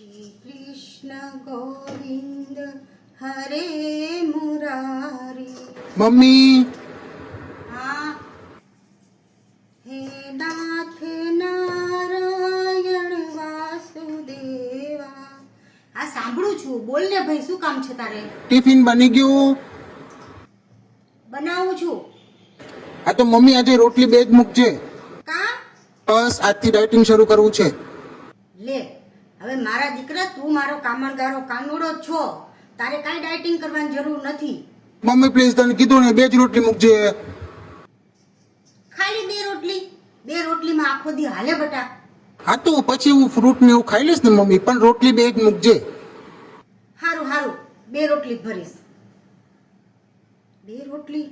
શ્રી કૃષ્ણ ગોવિંદ હરે Murari. Mummy હા. હે નાથ નારાયણ વાસુદેવા. આ સાંભળું છું, બોલ ને ભાઈ, શું કામ છે તારે? ટિફિન બની ગયું? બનાવું છું. આ તો મમ્મી આજે રોટલી બે જ મૂકજે. કા? બસ આજથી ડાયટિંગ શરૂ કરવું છે. લે, હવે મારા દીકરા, તું મારો કામણગારો કાનુડો જ છો. તારે કાંઈ ડાયટિંગ કરવાની જરૂર નથી. મમ્મી પ્લીઝ, તને કીધું ને, બે જ રોટલી મૂકજે. ખાલી બે રોટલીમાં આખો દી હાલે બટા? હા તો પછી હું ફ્રૂટ ને એવું ખાઈ લઈશ ને મમ્મી, પણ રોટલી બે જ મૂકજે. હારું, બે રોટલી ભરીશ. બે રોટલી